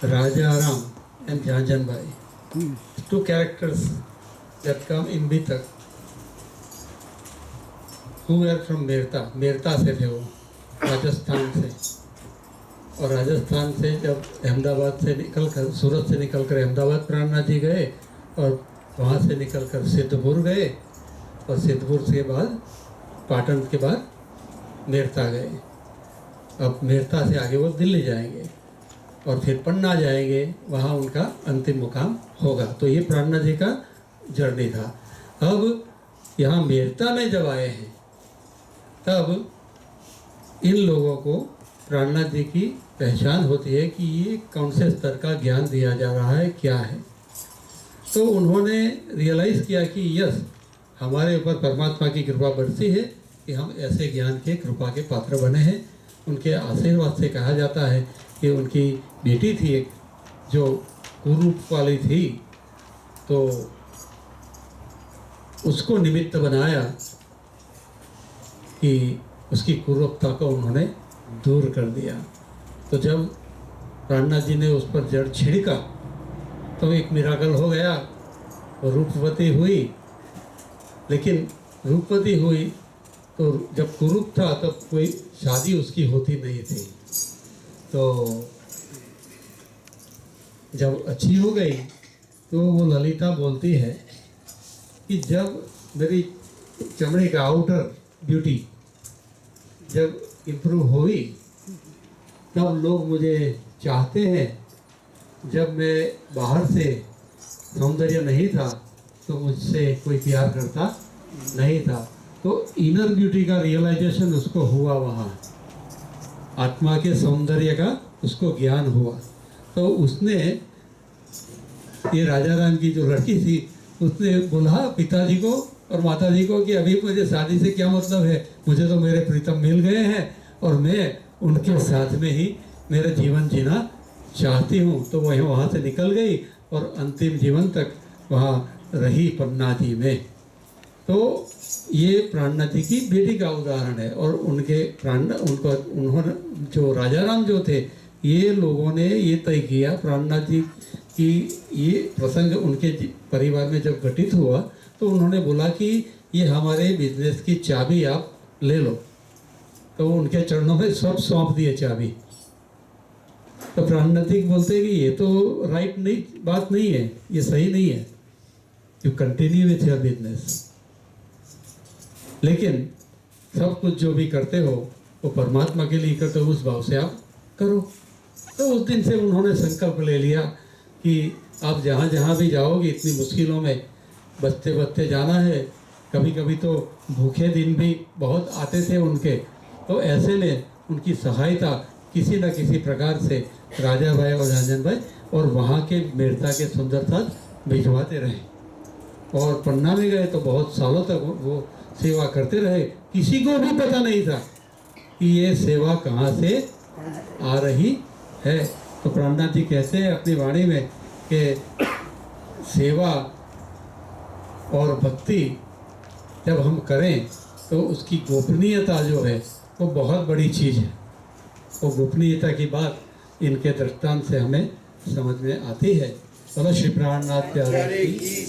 Rajaram and Janjanbai, two characters that come in Bitak, who were from Merta से थे वो, राजस्थान से। और राजस्थान से जब अहमदाबाद से निकलकर, सूरत से निकलकर अहमदाबाद प्राणनाथ जी गए और वहाँ से निकलकर सिद्धपुर गए और सिद्धपुर के बाद पाटन के बाद मेरता गए। अब मेरता से आगे वो दिल्ली जाएंगे और फिर पन्ना जाएंगे, वहाँ उनका अंतिम मुकाम होगा। तो ये प्राणनाथ जी का जर्नी था। अब यहाँ मेरता में जब आए हैं तब इन लोगों को प्राणनाथ जी की पहचान होती है कि ये कौन से स्तर का ज्ञान दिया जा रहा है, क्या है। तो उन्होंने रियलाइज़ किया कि यस, हमारे ऊपर परमात्मा की कृपा बरसी है कि हम ऐसे ज्ञान के कृपा के पात्र बने हैं। उनके आशीर्वाद से कहा जाता है कि उनकी बेटी थी एक जो कुरूप वाली थी, तो उसको निमित्त बनाया कि उसकी कुरूपता को उन्होंने दूर कर दिया। तो जब प्राणनाथ जी ने उस पर जड़ छिड़का तो एक मिराकल हो गया, वो रूपवती हुई। लेकिन रूपवती हुई तो जब कुरूप था तब कोई शादी उसकी होती नहीं थी। तो जब अच्छी हो गई तो वो ललिता बोलती है कि जब मेरी चमड़े का आउटर ब्यूटी जब इम्प्रूव हुई तब लोग मुझे चाहते हैं। जब मैं बाहर से सौंदर्य नहीं था तो मुझसे कोई प्यार करता नहीं था। तो इनर ब्यूटी का रियलाइजेशन उसको हुआ, वहाँ आत्मा के सौंदर्य का उसको ज्ञान हुआ। तो उसने, ये राजा राम की जो लड़की थी, उसने बोला पिताजी को और माताजी को कि अभी मुझे शादी से क्या मतलब है, मुझे तो मेरे प्रीतम मिल गए हैं और मैं उनके साथ में ही मेरा जीवन जीना चाहती हूँ। तो वह वहाँ से निकल गई और अंतिम जीवन तक वहाँ रही पन्ना जी में। तो ये प्राणनाथ जी की बेटी का उदाहरण है। और उनके उन्होंने जो राजा राम जो थे, ये लोगों ने ये तय किया प्राणनाथ जी की, ये प्रसंग उनके परिवार में जब घटित हुआ तो उन्होंने बोला कि ये हमारे बिजनेस की चाबी आप ले लो। तो उनके चरणों में सब सौंप दिए चाबी। तो प्राणनाथ जी बोलते हैं कि ये तो राइट नहीं, बात नहीं है, ये सही नहीं है, you continue with your business. लेकिन सब कुछ जो भी करते हो वो परमात्मा के लिए करते हो, उस भाव से आप करो। तो उस दिन से उन्होंने संकल्प ले लिया कि आप जहाँ जहाँ भी जाओगे इतनी मुश्किलों में बचते बचते जाना है। कभी कभी तो भूखे दिन भी बहुत आते थे उनके। तो ऐसे में उनकी सहायता किसी न किसी प्रकार से राजा भाई और राजन भाई और वहाँ के मेरता के सुंदरता भिजवाते रहे। और पन्ना में गए तो बहुत सालों तक वो सेवा करते रहे। किसी को भी पता नहीं था कि ये सेवा कहाँ से आ रही है। तो प्राणनाथ जी कहते हैं अपनी वाणी में कि सेवा और भक्ति जब हम करें तो उसकी गोपनीयता जो है वो बहुत बड़ी चीज़ है। वो गोपनीयता की बात इनके दृष्टांत से हमें समझ में आती है। चलो श्री प्राणनाथ प्यारे की